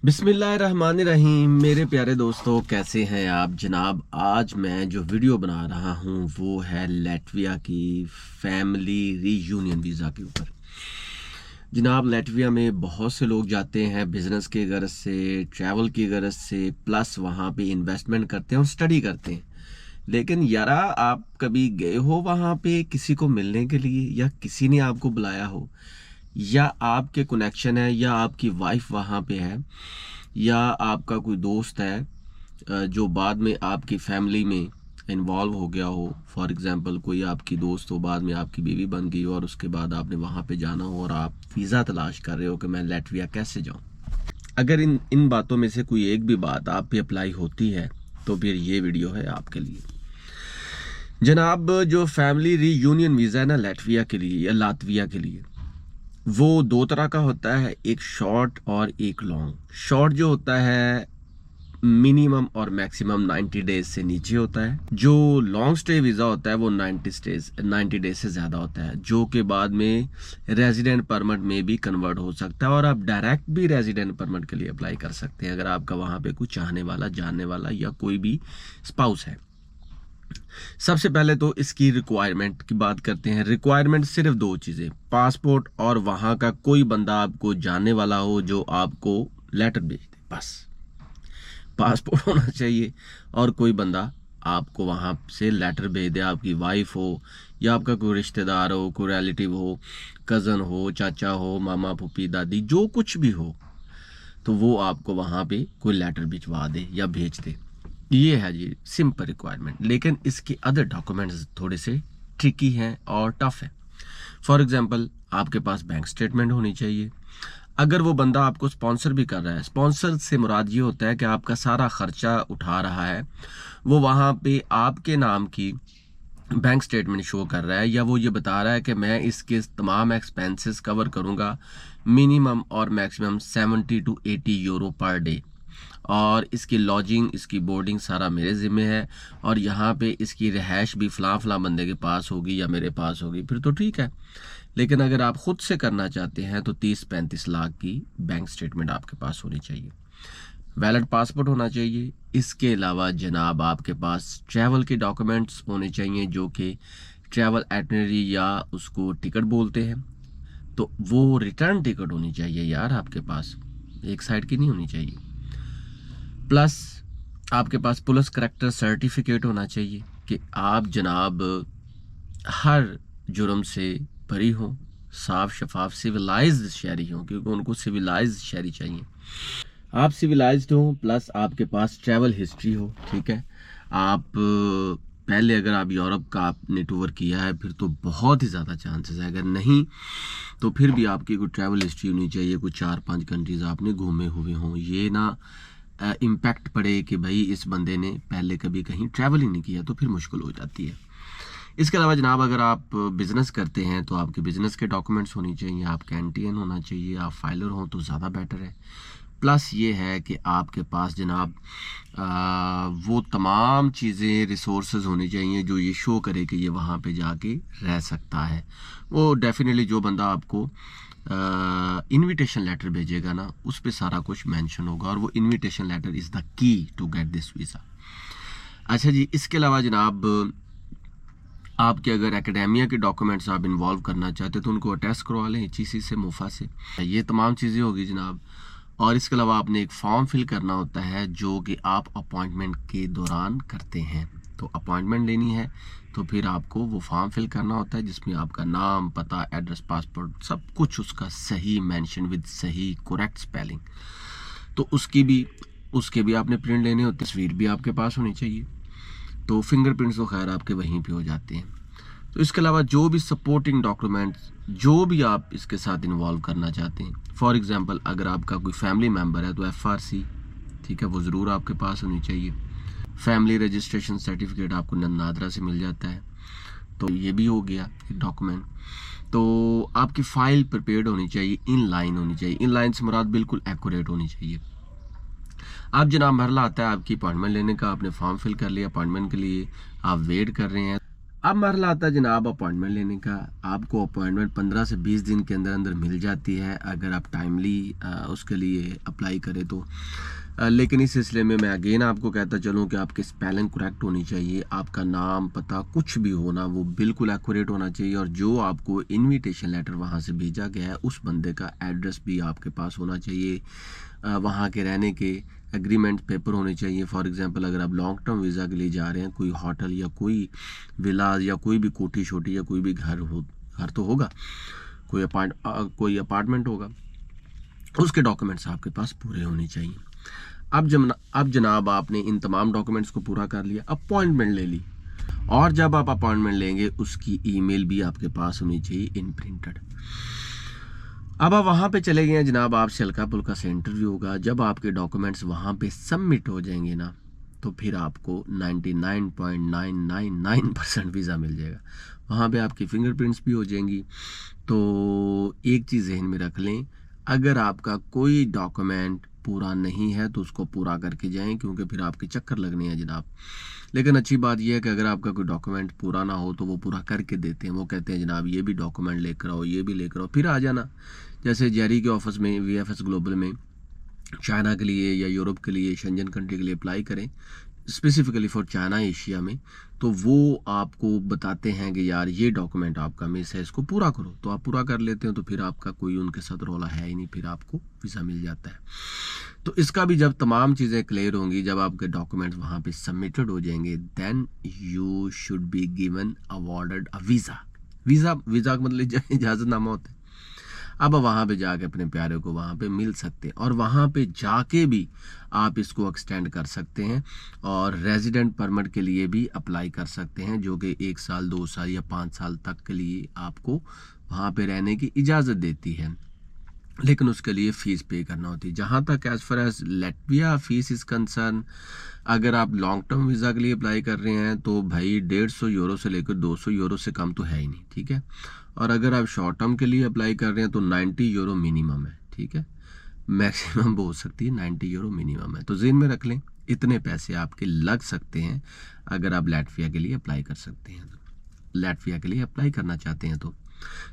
बिस्मिल्लाहिर्रहमानिर्रहीम। मेरे प्यारे दोस्तों, कैसे हैं आप जनाब। आज मैं जो वीडियो बना रहा हूं वो है लातविया की फैमिली रीयूनियन वीज़ा के ऊपर। जनाब, लातविया में बहुत से लोग जाते हैं बिज़नेस की गर्ज से, ट्रैवल की गर्ज से, प्लस वहाँ पे इन्वेस्टमेंट करते हैं और स्टडी करते हैं। लेकिन यारा, आप कभी गए हो वहाँ पे किसी को मिलने के लिए, या किसी ने आपको बुलाया हो, या आपके कनेक्शन है, या आपकी वाइफ वहाँ पे है, या आपका कोई दोस्त है जो बाद में आपकी फैमिली में इन्वॉल्व हो गया हो। फॉर एग्ज़ाम्पल, कोई आपकी दोस्त हो, बाद में आपकी बीवी बन गई हो, और उसके बाद आपने वहाँ पे जाना हो और आप वीज़ा तलाश कर रहे हो कि मैं लातविया कैसे जाऊँ। अगर इन इन बातों में से कोई एक भी बात आप पे अप्लाई होती है तो फिर ये वीडियो है आपके लिए। जनाब, जो फैमिली रीयूनियन वीज़ा है ना लातविया के लिए या लातविया के लिए, वो दो तरह का होता है, एक शॉर्ट और एक लॉन्ग। शॉर्ट जो होता है मिनिमम और मैक्सिमम 90 डेज से नीचे होता है। जो लॉन्ग स्टे वीज़ा होता है वो 90 डेज से ज़्यादा होता है, जो के बाद में रेजिडेंट परमिट में भी कन्वर्ट हो सकता है, और आप डायरेक्ट भी रेजिडेंट परमिट के लिए अप्लाई कर सकते हैं अगर आपका वहाँ पे कोई चाहने वाला, जानने वाला या कोई भी स्पाउस है। सबसे पहले तो इसकी रिक्वायरमेंट की बात करते हैं। रिक्वायरमेंट सिर्फ दो चीज़ें, पासपोर्ट और वहाँ का कोई बंदा आपको जानने वाला हो जो आपको लेटर भेज दे। बस पासपोर्ट होना चाहिए और कोई बंदा आपको वहाँ से लेटर भेज दे। आपकी वाइफ हो, या आपका कोई रिश्तेदार हो, कोई रिलेटिव हो, कज़न हो, चाचा हो, मामा, फूफी, दादी, जो कुछ भी हो, तो वो आपको वहाँ पे कोई लेटर भिजवा दे या भेज दे। ये है जी सिंपल रिक्वायरमेंट। लेकिन इसके अदर डॉक्यूमेंट्स थोड़े से ट्रिकी हैं और टफ है। फॉर एग्जांपल, आपके पास बैंक स्टेटमेंट होनी चाहिए। अगर वो बंदा आपको स्पॉन्सर भी कर रहा है, स्पॉन्सर से मुराद ये होता है कि आपका सारा खर्चा उठा रहा है, वो वहाँ पे आपके नाम की बैंक स्टेटमेंट शो कर रहा है, या वो ये बता रहा है कि मैं इसके तमाम एक्सपेंसेस कवर करूँगा, मिनिमम और maximum 70 to 80 euro per day, और इसकी लॉजिंग, इसकी बोर्डिंग सारा मेरे ज़िम्मे है, और यहाँ पे इसकी रिहाइश भी फ़लाँ बंदे के पास होगी या मेरे पास होगी, फिर तो ठीक है। लेकिन अगर आप ख़ुद से करना चाहते हैं तो 30-35 लाख की बैंक स्टेटमेंट आपके पास होनी चाहिए। वैलिड पासपोर्ट होना चाहिए। इसके अलावा जनाब, आपके पास ट्रैवल के डॉक्यूमेंट्स होने चाहिए, जो कि ट्रैवल एटनरी या उसको टिकट बोलते हैं। तो वो रिटर्न टिकट होनी चाहिए यार आपके पास, एक साइड की नहीं होनी चाहिए। प्लस आपके पास पुलिस करैक्टर सर्टिफिकेट होना चाहिए कि आप जनाब हर जुर्म से बरी हों, साफ शफाफ सिविलाइज्ड शहरी हों, क्योंकि उनको सिविलाइज्ड शहरी चाहिए। आप सिविलाइज्ड हो, प्लस आपके पास ट्रैवल हिस्ट्री हो। ठीक है, आप पहले अगर आप यूरोप का आपने टूर किया है फिर तो बहुत ही ज़्यादा चांसेस है। अगर नहीं तो फिर भी आपकी कोई ट्रैवल हिस्ट्री होनी चाहिए, कुछ 4-5 कंट्रीज़ आपने घूमे हुए हों। ये ना इम्पैक्ट पड़े कि भाई इस बंदे ने पहले कभी कहीं ट्रैवल ही नहीं किया, तो फिर मुश्किल हो जाती है। इसके अलावा जनाब, अगर आप बिज़नेस करते हैं तो आपके बिज़नेस के डॉक्यूमेंट्स होनी चाहिए, आपका एनटीएन होना चाहिए, आप फाइलर हों तो ज़्यादा बेटर है। प्लस ये है कि आपके पास जनाब वो तमाम चीज़ें, रिसोर्सेज होनी चाहिए जो ये शो करे कि ये वहाँ पे जाके रह सकता है। वो डेफिनेटली जो बंदा आपको इनविटेशन लेटर भेजेगा ना, उस पे सारा कुछ मेंशन होगा, और वो invitation letter is the key to get this visa. अच्छा जी, इसके अलावा जनाब, आपके अगर एकेडेमिया के डॉक्यूमेंट्स आप इन्वॉल्व करना चाहते तो उनको अटैच करवा लें HEC से, मोफा से। ये तमाम चीज़ें होगी जनाब। और इसके अलावा आपने एक फॉर्म फिल करना होता है जो कि आप अपॉइंटमेंट के दौरान करते हैं। तो अपॉइंटमेंट लेनी है तो फिर आपको वो फॉर्म फिल करना होता है, जिसमें आपका नाम, पता, एड्रेस, पासपोर्ट, सब कुछ उसका सही मेंशन विद सही करेक्ट स्पेलिंग। तो उसके भी आपने प्रिंट लेने होते हैं। तस्वीर भी आपके पास होनी चाहिए। तो फिंगरप्रिंट्स तो खैर आपके वहीं पे हो जाते हैं। तो इसके अलावा जो भी सपोर्टिंग डॉक्यूमेंट्स जो भी आप इसके साथ इन्वॉल्व करना चाहते हैं, फॉर एग्जांपल अगर आपका कोई फैमिली मेम्बर है तो FRC, ठीक है, वो ज़रूर आपके पास होनी चाहिए। फैमिली रजिस्ट्रेशन सर्टिफिकेट आपको नादरा से मिल जाता है, तो ये भी हो गया एक डॉक्यूमेंट। तो आपकी फ़ाइल प्रिपेयर्ड होनी चाहिए, इन लाइन होनी चाहिए। इन लाइन से मुराद बिल्कुल एक्यूरेट होनी चाहिए। आप जनाब, मरला आता है आपकी अपॉइंटमेंट लेने का, आपने फॉर्म फिल कर लिया, अपॉइंटमेंट के लिए आप वेट कर रहे हैं। अब मरला आता है जनाब अपॉइंटमेंट लेने का। आपको अपॉइंटमेंट 15 से 20 दिन के अंदर अंदर मिल जाती है अगर आप टाइमली उसके लिए अप्लाई करें तो। लेकिन इस सिलसिले में मैं अगेन आपको कहता चलूँ कि आपकी स्पेलिंग करेक्ट होनी चाहिए, आपका नाम पता कुछ भी होना वो बिल्कुल एक्यूरेट होना चाहिए, और जो आपको इनविटेशन लेटर वहाँ से भेजा गया है उस बंदे का एड्रेस भी आपके पास होना चाहिए, वहाँ के रहने के एग्रीमेंट पेपर होने चाहिए। फॉर एग्जांपल अगर आप लॉन्ग टर्म वीज़ा के लिए जा रहे हैं, कोई होटल या कोई विला या कोई भी कोठी छोटी या कोई भी घर तो होगा, कोई अपार्टमेंट होगा, उसके डॉक्यूमेंट्स आपके पास पूरे होने चाहिए। अब जनाब आपने इन तमाम डॉक्यूमेंट्स को पूरा कर लिया, अपॉइंटमेंट ले ली, और जब आप अपॉइंटमेंट लेंगे उसकी ईमेल भी आपके पास होनी चाहिए इन प्रिंटेड। अब आप वहाँ पे चले गए हैं जनाब, आपसे हल्का पुल्का से इंटरव्यू होगा। जब आपके डॉक्यूमेंट्स वहाँ पे सबमिट हो जाएंगे ना, तो फिर आपको 99.999% वीज़ा मिल जाएगा। वहाँ पे आपकी फिंगरप्रिंट्स भी हो जाएंगी। तो एक चीज़ जहन में रख लें, अगर आपका कोई डॉक्यूमेंट पूरा नहीं है तो उसको पूरा करके जाएं, क्योंकि फिर आपके चक्कर लगने हैं जनाब। लेकिन अच्छी बात यह है कि अगर आपका कोई डॉक्यूमेंट पूरा ना हो तो वो पूरा करके देते हैं। वो कहते हैं जनाब ये भी डॉक्यूमेंट लेकर आओ, ये भी लेकर आओ, फिर आ जाना। जैसे जेरी के ऑफिस में VFS ग्लोबल में चाइना के लिए या यूरोप के लिए, शेंजन कंट्री के लिए अप्लाई करें, स्पेसिफिकली फॉर चाइना एशिया में, तो वो आपको बताते हैं कि यार ये डॉक्यूमेंट आपका मिस है, इसको पूरा करो। तो आप पूरा कर लेते हो तो फिर आपका कोई उनके साथ रोला है ही नहीं, फिर आपको वीज़ा मिल जाता है। तो इसका भी जब तमाम चीज़ें क्लियर होंगी, जब आपके डॉक्यूमेंट्स वहाँ पे सबमिटेड हो जाएंगे, then you should be given awarded a visa. Visa का मतलब इजाज़तनामा होता है। अब वहाँ पे जाके अपने प्यारे को वहाँ पे मिल सकते हैं, और वहाँ पे जाके भी आप इसको एक्सटेंड कर सकते हैं और रेजिडेंट परमिट के लिए भी अप्लाई कर सकते हैं, जो कि 1 साल 2 साल या 5 साल तक के लिए आपको वहाँ पे रहने की इजाज़त देती है। लेकिन उसके लिए फ़ीस पे करना होती है। जहाँ तक as far as Latvia fees is concern, अगर आप लॉन्ग टर्म वीज़ा के लिए अप्लाई कर रहे हैं तो भाई 150 यूरो से लेकर 200 यूरो से कम तो है ही नहीं, ठीक है। और अगर आप शॉर्ट टर्म के लिए अप्लाई कर रहे हैं तो 90 यूरो मिनिमम है, ठीक है। मैक्सिमम वो हो सकती है 90 यूरो मिनिमम है। तो ज़हन में रख लें, इतने पैसे आपके लग सकते हैं अगर आप लैटविया के लिए अप्लाई कर सकते हैं, लैटविया के लिए अप्लाई करना चाहते हैं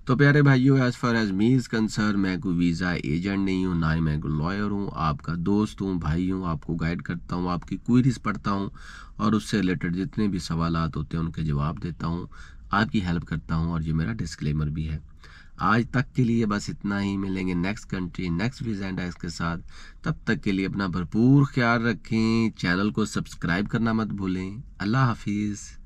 तो प्यारे भाइयों, as far as me is concern, मैं कोई वीज़ा एजेंट नहीं हूँ, ना ही मैं कोई लॉयर हूँ, आपका दोस्त हूँ, भाई हूँ, आपको गाइड करता हूँ, आपकी क्वेरीज पढ़ता हूँ और उससे रिलेटेड जितने भी सवालात होते हैं उनके जवाब देता हूँ, आपकी हेल्प करता हूँ, और ये मेरा डिस्क्लेमर भी है। आज तक के लिए बस इतना ही। मिलेंगे next country next visa and के साथ। तब तक के लिए अपना भरपूर ख्याल रखें, चैनल को सब्सक्राइब करना मत भूलें। अल्लाह हाफिज़।